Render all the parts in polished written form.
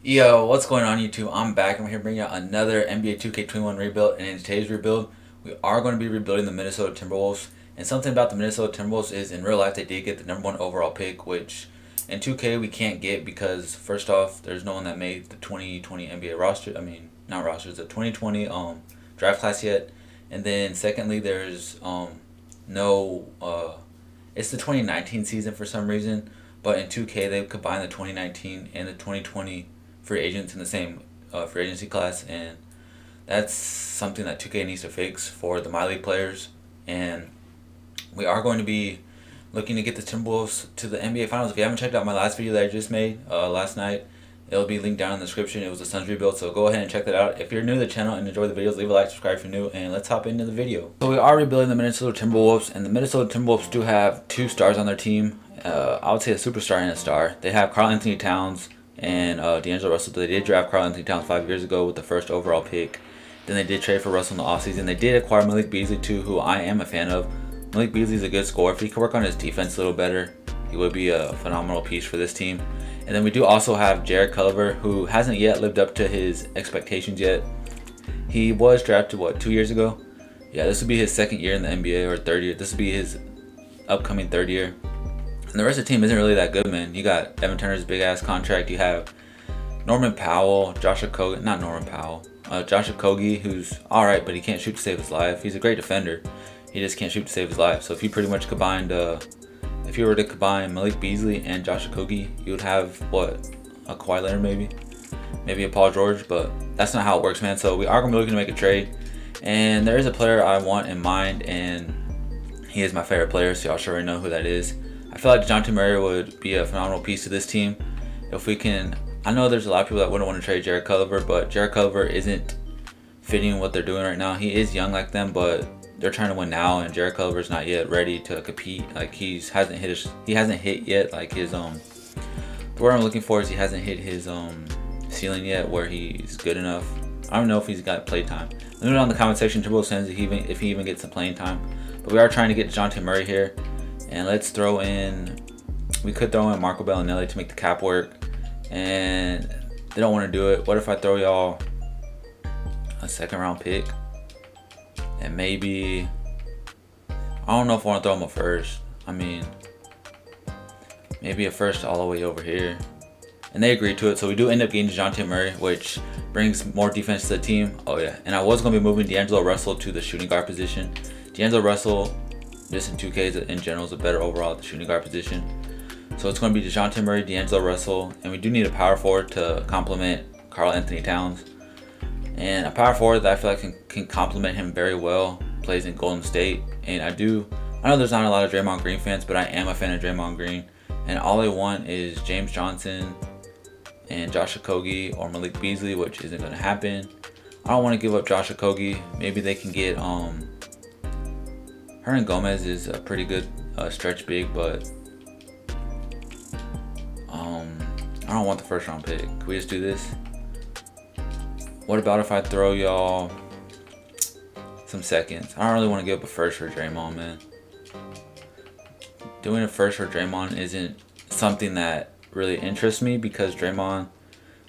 Yo, what's going on YouTube? I'm back. I'm here bringing out another NBA 2K21 rebuild, and in today's rebuild, we are going to be rebuilding the Minnesota Timberwolves. And something about the Minnesota Timberwolves is in real life they did get the number one overall pick, which in 2K we can't get because first off, there's no one that made the 2020 NBA roster. I mean, not rosters, the 2020 draft class yet. And then secondly, there's no it's the 2019 season for some reason, but in 2K they combined the 2019 and the 2020 free agents in the same free agency class, and that's something that 2K needs to fix for the My League players. And we are going to be looking to get the Timberwolves to the NBA Finals. If you haven't checked out my last video that I just made last night, it'll be linked down in the description. It was the Suns rebuild, so go ahead and check that out. If you're new to the channel and enjoy the videos, leave a like, subscribe if you're new, and let's hop into the video. So we are rebuilding the Minnesota Timberwolves, and the Minnesota Timberwolves do have two stars on their team. I would say a superstar and a star. They have Karl Anthony Towns and D'Angelo Russell. They did draft Karl Anthony Towns 5 years ago with the first overall pick. Then they did trade for Russell in the offseason. They did acquire Malik Beasley too, who I am a fan of. Malik Beasley is a good scorer. If he could work on his defense a little better, he would be a phenomenal piece for this team. And then we do also have Jared Culver, who hasn't yet lived up to his expectations yet. He was drafted, 2 years ago? Yeah, this would be his second year in the NBA, or third year. This would be his upcoming third year. And the rest of the team isn't really that good, man. You got Evan Turner's big-ass contract. You have Norman Powell, Josh Okogie, who's alright, but he can't shoot to save his life. He's a great defender. He just can't shoot to save his life. So if you pretty much combined, if you were to combine Malik Beasley and Josh Okogie, you would have, a Kawhi Leonard maybe a Paul George, but that's not how it works, man. So we are going to be looking to make a trade. And there is a player I want in mind, and he is my favorite player, so y'all should already know who that is. I feel like DeJounte Murray would be a phenomenal piece to this team. If we can, I know there's a lot of people that wouldn't want to trade Jared Culver, but Jared Culver isn't fitting what they're doing right now. He is young like them, but they're trying to win now, and Jared Culver's not yet ready to compete. Like he hasn't hit yet. Like his the word I'm looking for is he hasn't hit his ceiling yet, where he's good enough. I don't know if he's got play time. Let me know in the comment section, Timberwolves fans, if he even gets some playing time. But we are trying to get DeJounte Murray here, and let's throw in. We could throw in Marco Bellinelli to make the cap work, and they don't want to do it. What if I throw y'all a second round pick? And maybe, I don't know if I want to throw him a first. I mean, maybe a first all the way over here. And they agreed to it, so we do end up getting DeJounte Murray, which brings more defense to the team. Oh yeah, and I was going to be moving D'Angelo Russell to the shooting guard position. D'Angelo Russell, just in 2K in general, is a better overall at the shooting guard position. So it's going to be DeJounte Murray, D'Angelo Russell, and we do need a power forward to complement Karl Anthony Towns. And a power forward that I feel like can complement him very well, plays in Golden State. And I know there's not a lot of Draymond Green fans, but I am a fan of Draymond Green. And all I want is James Johnson and Josh Okogie or Malik Beasley, which isn't going to happen. I don't want to give up Josh Okogie. Maybe they can get Hernan Gomez is a pretty good stretch big, but I don't want the first round pick. Can we just do this? What about if I throw y'all some seconds? I don't really want to give up a first for Draymond, man. Doing a first for Draymond isn't something that really interests me, because Draymond,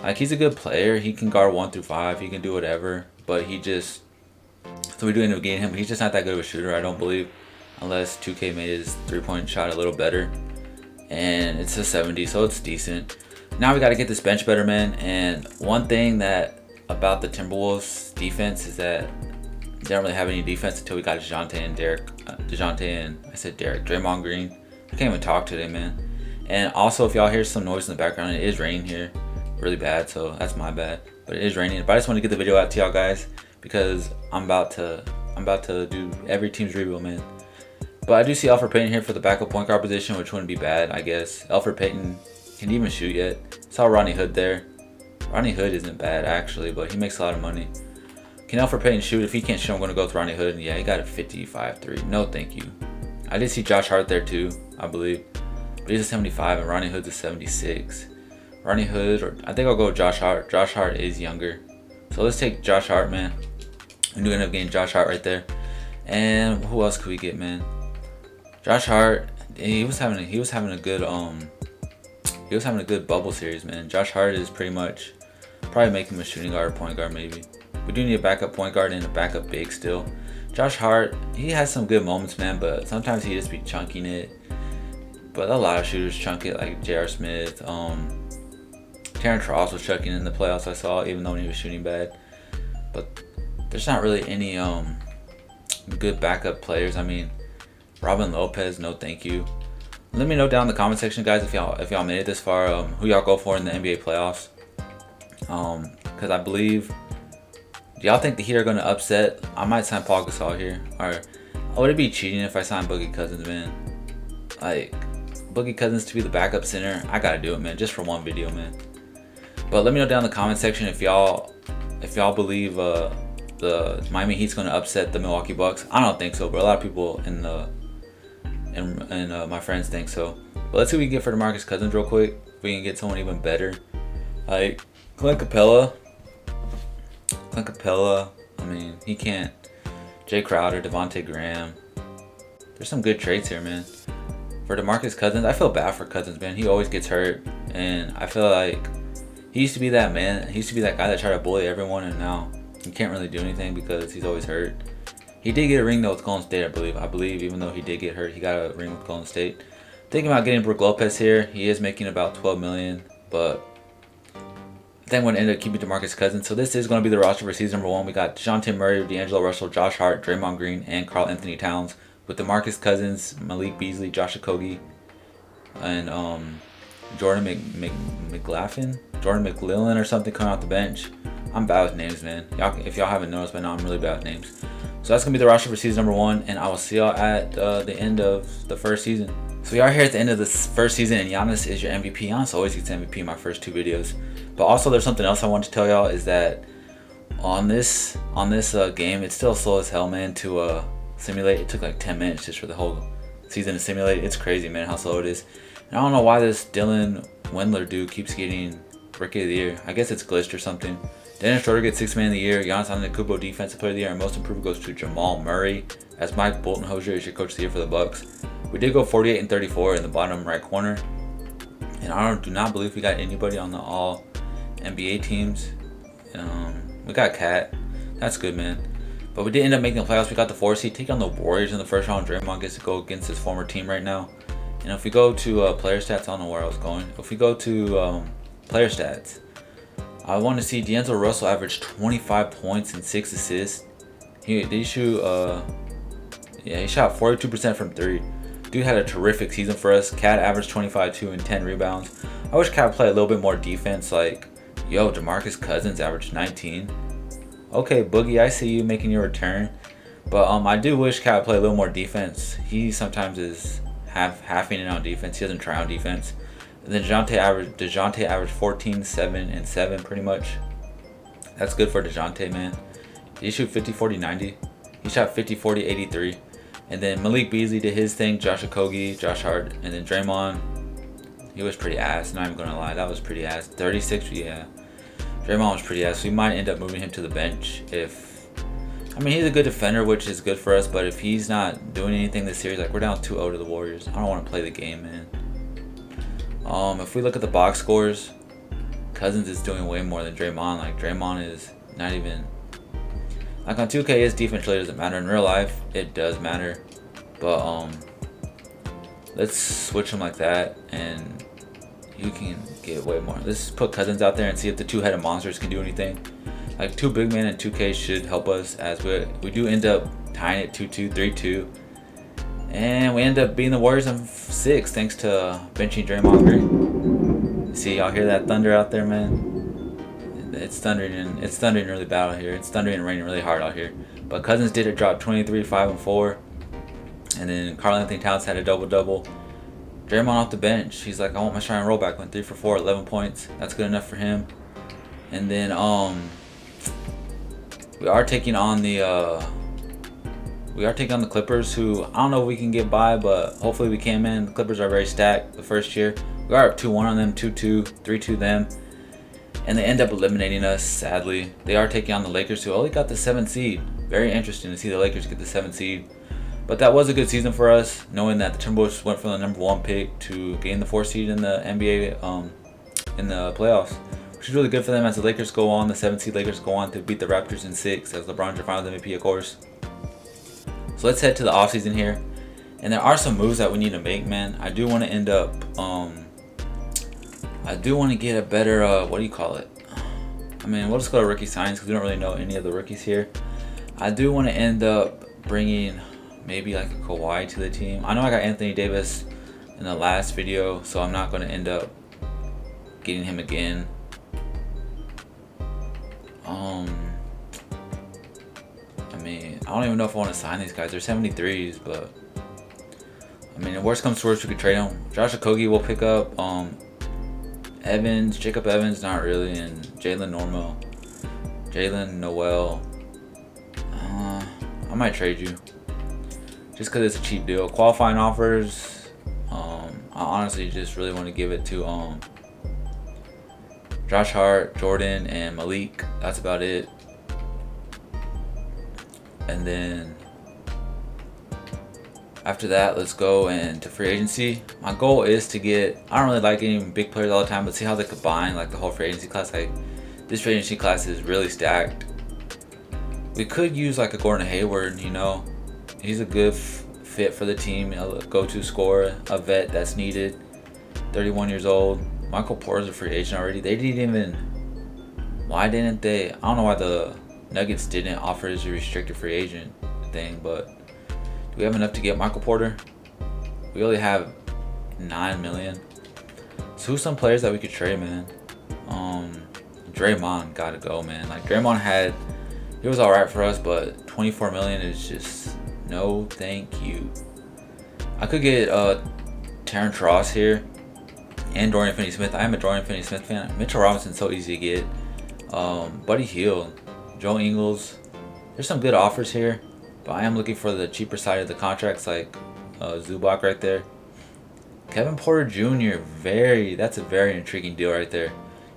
like, he's a good player. He can guard 1 through 5. He can do whatever, but so we do end up getting him. He's just not that good of a shooter, I don't believe, unless 2K made his three-point shot a little better. And it's a 70, so it's decent. Now we got to get this bench better, man. And one thing about the Timberwolves defense is that they don't really have any defense until we got Draymond Green. I can't even talk today, man. And also, if y'all hear some noise in the background, it is raining here really bad, so that's my bad. But it is raining. But I just want to get the video out to y'all guys, because I'm about to do every team's rebuild, man. But I do see Elfrid Payton here for the backup point guard position, which wouldn't be bad, I guess. Elfrid Payton can't even shoot yet. Saw Rodney Hood there. Rodney Hood isn't bad, actually, but he makes a lot of money. Can Elfrid Payton shoot? If he can't shoot, I'm going to go with Rodney Hood. And yeah, he got a 55-3. No, thank you. I did see Josh Hart there, too, I believe. But he's a 75, and Rodney Hood's a 76. Rodney Hood, or I think I'll go with Josh Hart. Josh Hart is younger. So let's take Josh Hart, man. We do end up getting Josh Hart right there. And who else could we get, man? Josh Hart, he was having a good bubble series, man. Josh Hart is pretty much Probably make him a shooting guard or point guard maybe. We do need a backup point guard and a backup big still. Josh Hart, he has some good moments, man, but sometimes he just be chunking it. But a lot of shooters chunk it, like J.R. Smith. Terrence Ross was chucking in the playoffs, I saw, even though he was shooting bad. But there's not really any good backup players. I mean, Robin Lopez, no thank you. Let me know down in the comment section, guys, if y'all made it this far, who y'all go for in the NBA playoffs. Because I believe, do y'all think the Heat are going to upset? I might sign Paul Gasol here. Or would it be cheating if I sign Boogie Cousins, man? Like, Boogie Cousins to be the backup center, I gotta do it, man, just for one video, man. But let me know down in the comment section if y'all believe the Miami Heat's going to upset the Milwaukee Bucks. I don't think so, but a lot of people in my friends think so. But let's see what we can get for DeMarcus Cousins real quick. If we can get someone even better, like Clint Capella. I mean, he can't. Jay Crowder, Devontae Graham. There's some good traits here, man. For DeMarcus Cousins, I feel bad for Cousins, man. He always gets hurt, and I feel like he used to be that man. He used to be that guy that tried to bully everyone, and now he can't really do anything because he's always hurt. He did get a ring though with Golden State, I believe. Even though he did get hurt, he got a ring with Golden State. Thinking about getting Brook Lopez here. He is making about $12 million, but I think I'm going to end up keeping DeMarcus Cousins. So this is going to be the roster for season number 1. We got DeJounte Murray, D'Angelo Russell, Josh Hart, Draymond Green, and Karl Anthony Towns, with DeMarcus Cousins, Malik Beasley, Josh Okogie, and Jordan McLaughlin or something coming off the bench. I'm bad with names, man. If y'all haven't noticed by now, I'm really bad with names. So that's going to be the roster for season number 1, and I will see y'all at the end of the first season. So we are here at the end of this first season, and Giannis is your MVP. Giannis always gets MVP in my first 2 videos. But also, there's something else I want to tell y'all, is that on this game, it's still slow as hell, man, to simulate. It took like 10 minutes just for the whole season to simulate. It's crazy, man, how slow it is. And I don't know why this Dylan Windler dude keeps getting Rookie of the Year. I guess it's glitched or something. Dennis Schroeder gets 6th Man of the Year. Giannis Antetokounmpo Defensive Player of the Year. And most improved goes to Jamal Murray, as Mike Bolton-Hosier is your Coach of the Year for the Bucks. We did go 48 and 34 in the bottom right corner. And I do not believe we got anybody on the all NBA teams. We got Cat. That's good, man. But we did end up making the playoffs. We got the 4 seed. Take on the Warriors in the first round. Draymond gets to go against his former team right now. And if we go to player stats, I don't know where I was going. If we go to player stats, I want to see D'Angelo Russell average 25 points and 6 assists. He shot 42% from 3. Dude had a terrific season for us. Cat averaged 25, 2, and 10 rebounds. I wish Cat played a little bit more defense. Like, yo, DeMarcus Cousins averaged 19. Okay, Boogie, I see you making your return. But I do wish Cat played a little more defense. He sometimes is halving it on defense. He doesn't try on defense. And then DeJounte averaged 14, 7, and 7 pretty much. That's good for DeJounte, man. Did he shoot 50, 40, 90? He shot 50, 40, 83. And then Malik Beasley did his thing. Josh Okogie, Josh Hart, and then Draymond. He was pretty ass. Not even gonna lie, that was pretty ass. 36, yeah. Draymond was pretty ass. We might end up moving him to the bench if. I mean, he's a good defender, which is good for us. But if he's not doing anything this series, like we're down 2-0 to the Warriors, I don't want to play the game, man. If we look at the box scores, Cousins is doing way more than Draymond. Like, Draymond is not even. Like, on 2K, his defense really doesn't matter. In real life, it does matter. But, let's switch him like that, and you can get way more. Let's put Cousins out there and see if the 2-headed monsters can do anything. Like, 2 big men in 2K should help us, as we do end up tying it 2-2, 3-2. And we end up beating the Warriors in 6 thanks to benching Draymond Green. See, y'all hear that thunder out there, man? It's thundering really bad out here. It's thundering and raining really hard out here. But Cousins did drop 23, 5, and 4. And then Karl Anthony Towns had a double-double. Draymond off the bench. He's like, I want my shine roll back. Went 3 for 4, 11 points. That's good enough for him. And then we are taking on the Clippers, who I don't know if we can get by, but hopefully we can, man. The Clippers are very stacked the first year. We are up 2-1 on them, 2-2, 3-2 them. And they end up eliminating us, sadly. They are taking on the Lakers, who only got the 7th seed. Very interesting to see the Lakers get the 7th seed. But that was a good season for us, knowing that the Timberwolves went from the number 1 pick to gain the 4th seed in the NBA in the playoffs. which is really good for them as the Lakers go on. The 7th seed Lakers go on to beat the Raptors in 6 as LeBron's your Finals MVP, of course. So let's head to the offseason here. And there are some moves that we need to make, man. I do want to end up, I do want to get a better, what do you call it? I mean, we'll just go to rookie signs because we don't really know any of the rookies here. I do want to end up bringing maybe like a Kawhi to the team. I know I got Anthony Davis in the last video, so I'm not going to end up getting him again. I mean, I don't even know if I want to sign these guys. They're 73s, but I mean, the worst comes to worst, we could trade them. Josh Okogie will pick up. Evans, Jacob Evans, not really, and Jalen Noel. I might trade you just because it's a cheap deal. Qualifying offers, I honestly just really want to give it to Josh Hart, Jordan, and Malik. That's about it. And then after that, let's go into free agency. My goal is to get, I don't really like getting big players all the time, but see how they combine like the whole free agency class. Like this free agency class is really stacked. We could use like a Gordon Hayward, you know. He's a good fit for the team, a go-to scorer, a vet that's needed. 31 years old. Michael Porter's a free agent already. They didn't even, why didn't they? I don't know why the Nuggets didn't offer his restricted free agent thing, but do we have enough to get Michael Porter? We only have $9 million. So who's some players that we could trade, man? Draymond gotta go, man. Like Draymond he was alright for us, but $24 million is just no thank you. I could get Terrence Ross here and Dorian Finney-Smith. I am a Dorian Finney-Smith fan. Mitchell Robinson's so easy to get. Buddy Hield, Joe Ingles. There's some good offers here, but I am looking for the cheaper side of the contracts, like Zubac right there. Kevin Porter Jr. That's a very intriguing deal right there.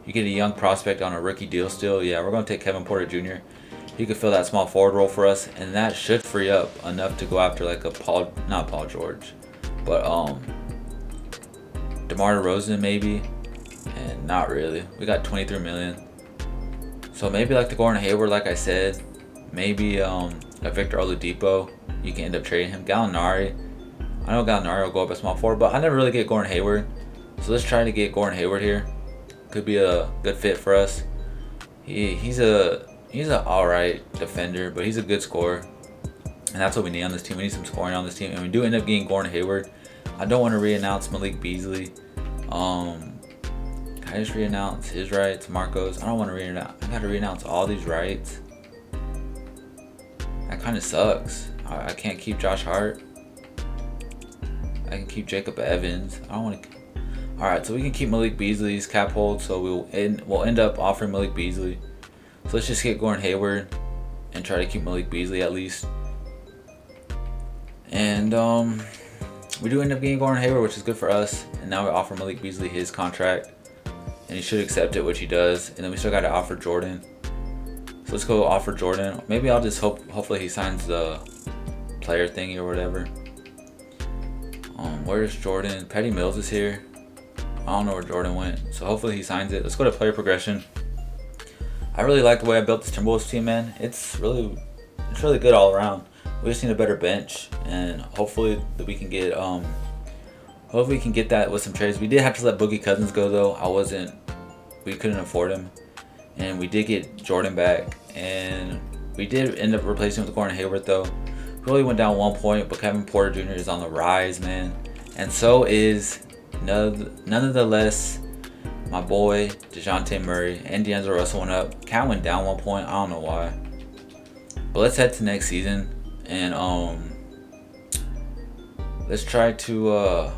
You get a young prospect on a rookie deal still. Yeah, we're going to take Kevin Porter Jr. He could fill that small forward role for us, and that should free up enough to go after like a not Paul George, but DeMar DeRozan maybe, and not really. We got 23 million. So maybe like the Gordon Hayward, like I said, maybe a Victor Oladipo. You can end up trading him. Gallinari. I know Gallinari will go up a small forward, but I never really get Gordon Hayward. So let's try to get Gordon Hayward here. Could be a good fit for us. He's an alright defender, but he's a good scorer. And that's what we need on this team. We need some scoring on this team. And we do end up getting Gordon Hayward. I don't want to re-announce Malik Beasley. Can I just re-announce his rights? Marcos. I don't want to re-announce. I got to re-announce all these rights. That kind of sucks. I can't keep Josh Hart. I can keep Jacob Evans. I don't want to. Alright, so we can keep Malik Beasley's cap hold. So we'll end up offering Malik Beasley. So let's just get Gordon Hayward and try to keep Malik Beasley at least. And we do end up getting Gordon Hayward, which is good for us. And now we offer Malik Beasley his contract, and he should accept it, which he does. And then we still got to offer Jordan. So let's go offer Jordan. Maybe I'll just hopefully he signs the player thingy or whatever. Where's Jordan? Patty Mills is here. I don't know where Jordan went, so hopefully he signs it. Let's go to player progression. I really like the way I built this Timberwolves team, man. It's really good all around. We just need a better bench, and hopefully that we can get that with some trades. We did have to let Boogie Cousins go though. We couldn't afford him, and we did get Jordan back, and we did end up replacing him with Gordon Hayward though. We only went down 1 point, but Kevin Porter Jr. is on the rise, man, and so is none of the less my boy DeJounte Murray, and D'Angelo Russell went up. Cat went down 1 point. I don't know why. But let's head to next season, and let's try to I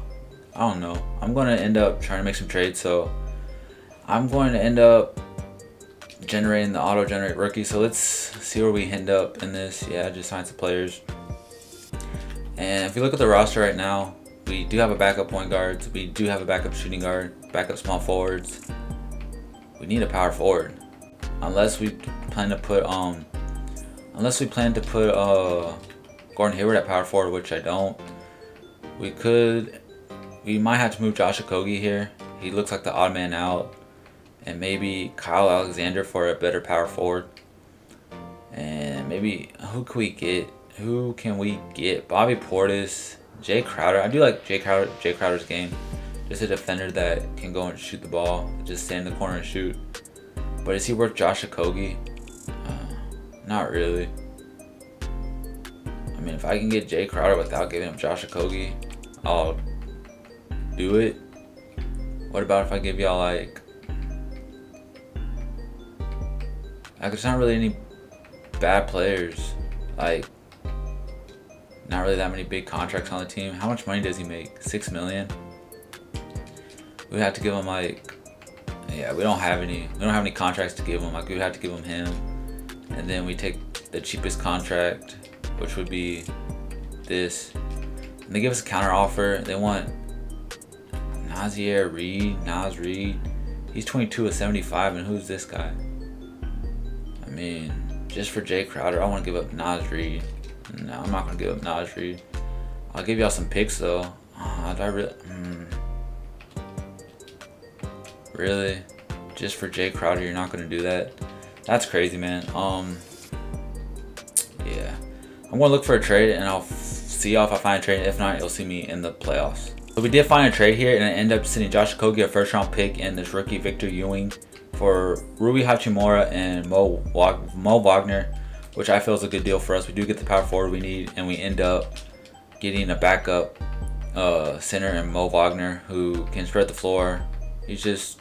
don't know. I'm gonna end up trying to make some trades, so I'm going to end up generating the auto generate rookie. So let's see where we end up in this. Yeah, just sign some players. And if you look at the roster right now, we do have a backup point guard. We do have a backup shooting guard, backup small forwards. We need a power forward, unless we plan to put Gordon Hayward at power forward, which I don't. We might have to move Josh Okogie here. He looks like the odd man out, and maybe Kyle Alexander for a better power forward. And maybe who can we get? Bobby Portis, Jay Crowder. I do like Jay Crowder's game. Just a defender that can go and shoot the ball, just stand in the corner and shoot. But is he worth Josh Okogie? Not really. I mean, if I can get Jay Crowder without giving him Josh Okogie, I'll do it. What about if I give y'all like there's not really any bad players, like not really that many big contracts on the team. How much money does he make? $6 million. We have to give him like, yeah, we don't have any contracts to give him. Like we would have to give him, and then we take the cheapest contract, which would be this, and they give us a counter offer. They want Nas Reed. He's 22 of 75, and who's this guy? I mean, just for Jay Crowder, I want to give up Nas Reed. No, I'm not gonna give up Nas Reed. I'll give y'all some picks though. Do I really? Just for Jay Crowder, you're not gonna do that? That's crazy, man. Yeah, I'm gonna look for a trade, and I'll see y'all if I find a trade. If not, you'll see me in the playoffs. So we did find a trade here, and I ended up sending Josh Okogie a first-round pick and this rookie Victor Ewing for Rui Hachimura and Mo Wagner, which I feel is a good deal for us. We do get the power forward we need, and we end up getting a backup center in Mo Wagner who can spread the floor. He's just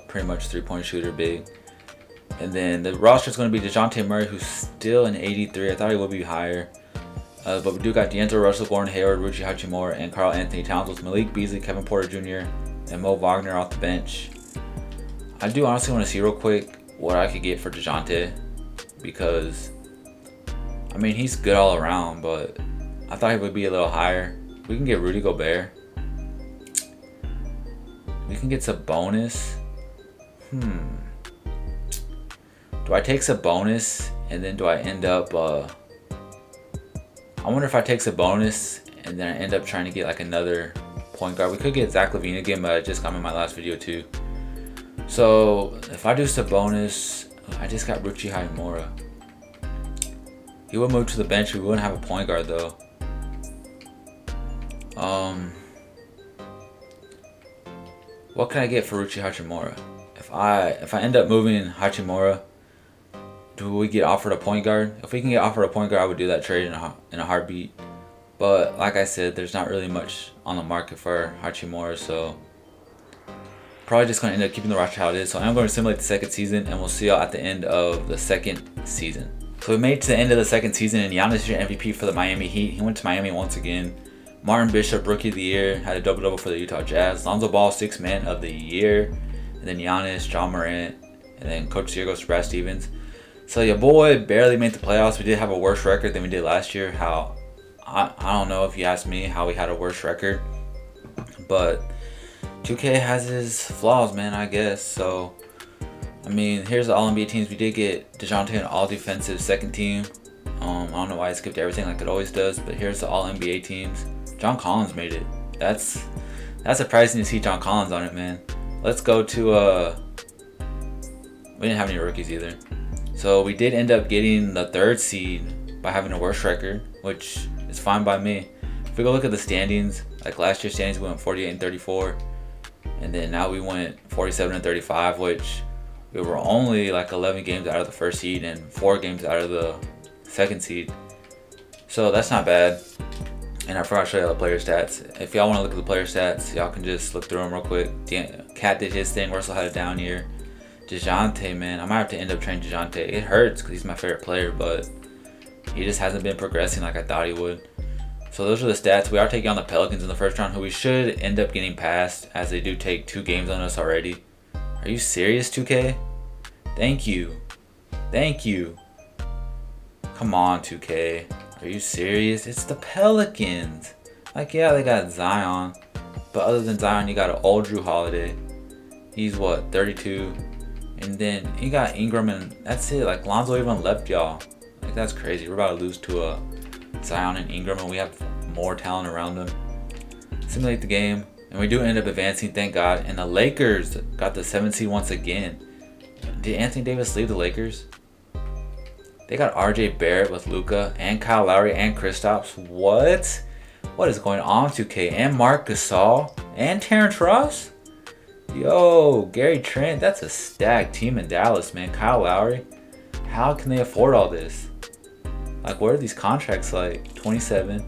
pretty much three-point shooter, big. And then the roster is going to be DeJounte Murray, who's still an 83. I thought he would be higher. But we do got D'Angelo Russell, Gordon Hayward, Ruchi Hachimura, and Karl Anthony Towns with Malik Beasley, Kevin Porter Jr., and Mo Wagner off the bench. I do honestly want to see real quick what I could get for DeJounte, because, I mean, he's good all around, but I thought he would be a little higher. We can get Rudy Gobert. We can get Sabonis. Do I take Sabonis, and then do I end up... I wonder if I take Sabonis and then I end up trying to get like another point guard. We could get Zach LaVine again, but I just got him in my last video too. So if I do Sabonis, I just got Ruchi Hachimura. He would move to the bench. We wouldn't have a point guard though. What can I get for Ruchi Hachimura? If I end up moving Hachimura, do we get offered a point guard? If we can get offered a point guard, I would do that trade in a heartbeat. But like I said, there's not really much on the market for Hachimura, so probably just going to end up keeping the roster how it is. So I'm going to simulate the second season, and we'll see y'all at the end of the second season. So we made it to the end of the second season, and Giannis is your MVP for the Miami Heat. He went to Miami once again. Martin Bishop, Rookie of the Year, had a double-double for the Utah Jazz. Lonzo Ball, Sixth Man of the Year. And then Giannis, John Morant, and then Coach of the Year goes to Brad Stevens. So your boy barely made the playoffs. We did have a worse record than we did last year. I don't know if you ask me how we had a worse record, but 2K has his flaws, man, I guess. So I mean, here's the All-NBA teams. We did get DeJounte an all-defensive second team. I don't know why I skipped everything like it always does, but here's the All-NBA teams. John Collins made it. That's surprising to see John Collins on it, man. Let's go to we didn't have any rookies either. So we did end up getting the third seed by having a worse record, which is fine by me. If we go look at the standings, like last year's standings, we went 48 and 34, and then now we went 47 and 35, which we were only like 11 games out of the first seed and 4 games out of the second seed. So that's not bad. And I forgot to show you the player stats. If y'all want to look at the player stats, y'all can just look through them real quick. Cat did his thing. Russell had a down year. DeJounte, man, I might have to end up trading DeJounte. It hurts because he's my favorite player, but he just hasn't been progressing like I thought he would. So those are the stats. We are taking on the Pelicans in the first round, who we should end up getting past, as they do take 2 games on us already. Are you serious, 2K? Thank you. Thank you. Come on, 2K. Are you serious? It's the Pelicans. Like, yeah, they got Zion, but other than Zion, you got an old Drew Holiday. He's what, 32? And then you got Ingram, and that's it. Like, Lonzo even left y'all. Like, that's crazy. We're about to lose to a Zion and Ingram, and we have more talent around them. Simulate the game. And we do end up advancing, thank God. And the Lakers got the 7th seed once again. Did Anthony Davis leave the Lakers? They got RJ Barrett with Luka and Kyle Lowry and Kristaps. What? What is going on, 2K? And Marc Gasol and Terrence Ross? Yo, Gary Trent, that's a stacked team in Dallas, man. Kyle Lowry, how can they afford all this? Like, what are these contracts like? 27.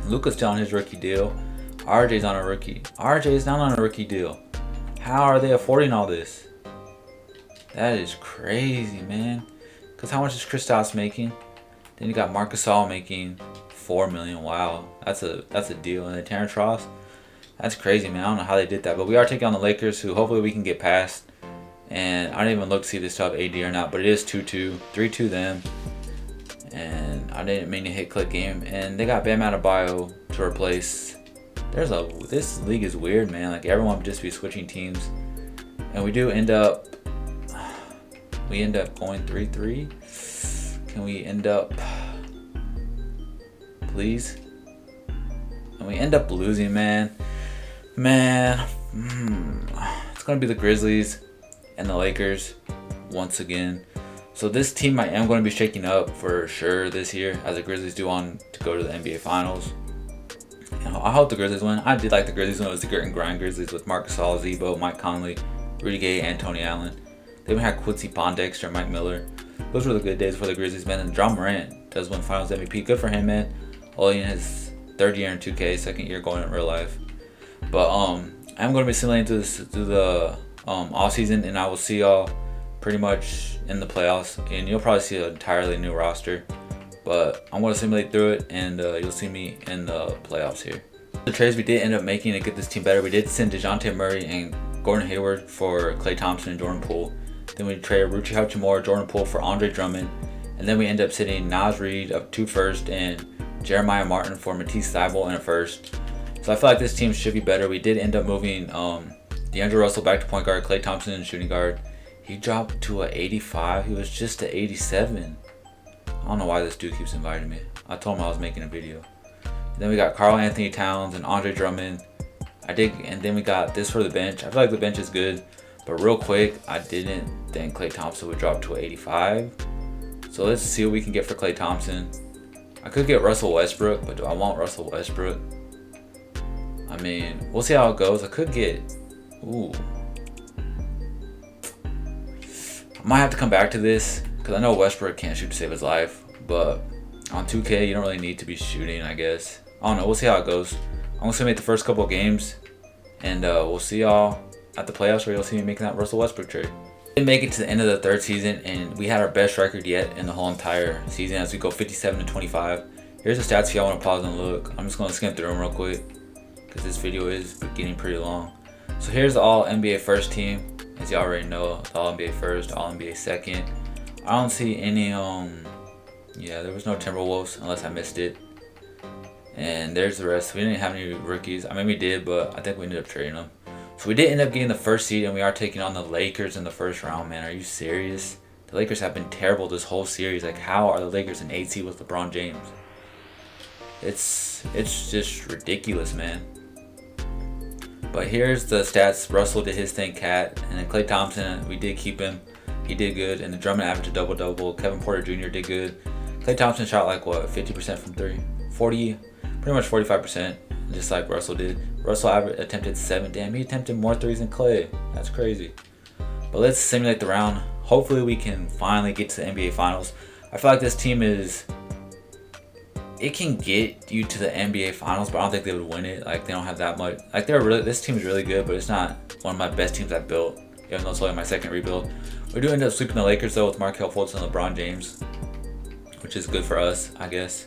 Luka's still on his rookie deal. RJ's on a rookie. RJ is not on a rookie deal. How are they affording all this? That is crazy, man. Because how much is Kristaps making? Then you got Marc Gasol making $4 million. Wow, that's a deal. And then Terrence Ross, that's crazy, man. I don't know how they did that, but we are taking on the Lakers, who hopefully we can get past. And I didn't even look to see if they still have AD or not, but it is 2-2, 3-2 them. And I didn't mean to hit click game. And they got Bam Adebayo to replace. This league is weird, man. Like, everyone would just be switching teams, and we end up going 3-3. Can we end up, please? And we end up losing, man. It's gonna be the Grizzlies and the Lakers once again. So this team I am going to be shaking up for sure this year, as the Grizzlies do on to go to the NBA Finals. And I hope the Grizzlies win. I did like the Grizzlies when it was the grit and grind Grizzlies with Marc Gasol, Zebo, Mike Conley, Rudy Gay, and Tony Allen. They even had Quincy Pondexter, Mike Miller. Those were the good days for the Grizzlies, man. And John Morant does win Finals MVP. Good for him, man. Only in his 3rd year in 2K, 2nd year going in real life. But I'm going to be simulating through the off season, and I will see y'all pretty much in the playoffs, and you'll probably see an entirely new roster. But I'm going to simulate through it, and you'll see me in the playoffs here. The trades we did end up making to get this team better, we did send DeJounte Murray and Gordon Hayward for Klay Thompson and Jordan Poole. Then we traded Ruchi Hachimura, Jordan Poole for Andre Drummond. And then we end up sitting Naz Reid of 2 firsts and Jeremiah Martin for Matisse Thybulle and a 1st. So I feel like this team should be better. We did end up moving D'Angelo Russell back to point guard, Klay Thompson shooting guard. He dropped to an 85. He was just an 87. I don't know why this dude keeps inviting me. I told him I was making a video. And then we got Karl Anthony Towns and Andre Drummond. And then we got this for the bench. I feel like the bench is good, but real quick, I didn't think Klay Thompson would drop to an 85. So let's see what we can get for Klay Thompson. I could get Russell Westbrook, but do I want Russell Westbrook? I mean, we'll see how it goes. I could get, I might have to come back to this, because I know Westbrook can't shoot to save his life, but on 2K, you don't really need to be shooting, I guess. I don't know, we'll see how it goes. I'm going to make the first couple of games, and we'll see y'all at the playoffs where you'll see me making that Russell Westbrook trade. We didn't make it to the end of the 3rd season, and we had our best record yet in the whole entire season as we go 57-25. Here's the stats if y'all want to pause and look. I'm just going to skim through them real quick, because this video is getting pretty long. So here's the all NBA first team. As you already know, it's all NBA first, all NBA second. I don't see any, yeah, there was no Timberwolves unless I missed it. And there's the rest. We didn't have any rookies. I mean, we did, but I think we ended up trading them. So we did end up getting the 1st seed, and we are taking on the Lakers in the 1st round, man. Are you serious? The Lakers have been terrible this whole series. Like, how are the Lakers an 8 seed with LeBron James? It's just ridiculous, man. But here's the stats. Russell did his thing, Cat. And then Klay Thompson, we did keep him. He did good. And the Drummond averaged a double-double. Kevin Porter Jr. did good. Klay Thompson shot like, what, 50% from 3? 40, pretty much 45%, just like Russell did. Russell attempted 7. Damn, he attempted more 3s than Klay. That's crazy. But let's simulate the round. Hopefully we can finally get to the NBA Finals. I feel like this team it can get you to the NBA Finals, but I don't think they would win it. Like, they don't have that much. Like, this team is really good, but it's not one of my best teams I've built, even though it's only my 2nd rebuild. We do end up sweeping the Lakers, though, with Markelle Fultz and LeBron James, which is good for us, I guess.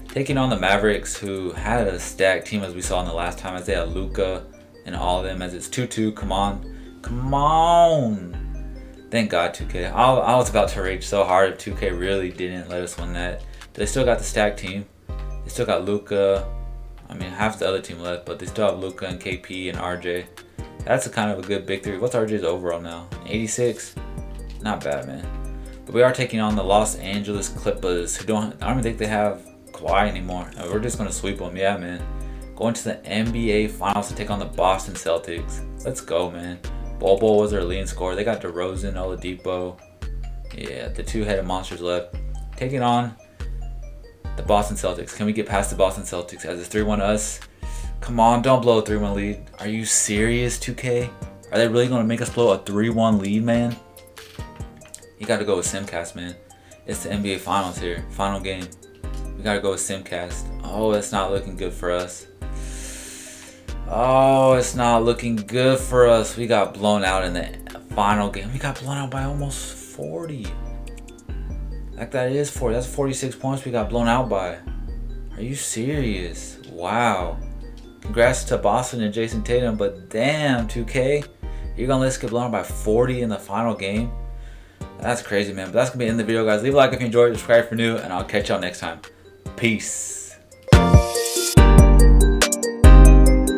Taking on the Mavericks, who had a stacked team as we saw in the last time, as they had Luka and all of them, as it's 2-2. Come on. Come on. Thank God, 2K. I was about to rage so hard if 2K really didn't let us win that. They still got the stacked team. They still got Luka. I mean, half the other team left, but they still have Luka and KP and RJ. That's a kind of a good big 3. What's RJ's overall now? 86? Not bad, man. But we are taking on the Los Angeles Clippers, who I don't even think they have Kawhi anymore. We're just going to sweep them. Yeah, man. going to the NBA Finals to take on the Boston Celtics. Let's go, man. Bol was their leading scorer. They got DeRozan, Oladipo. Yeah, the two-headed monsters left. Taking on the Boston Celtics. Can we get past the Boston Celtics as it's 3-1 us? Come on, don't blow a 3-1 lead. Are you serious, 2K? Are they really going to make us blow a 3-1 lead, man? You got to go with Simcast, man. It's the NBA Finals here. Final game. We got to go with Simcast. Oh, it's not looking good for us. Oh, it's not looking good for us. We got blown out in the final game. We got blown out by almost 40. Like that is 40. That's 46 points we got blown out by. Are you serious? Wow. Congrats to Boston and Jason Tatum, but damn, 2K. You're going to let us get blown out by 40 in the final game? That's crazy, man. But that's going to be the end of the video, guys. Leave a like if you enjoyed, subscribe if you're new, and I'll catch y'all next time. Peace.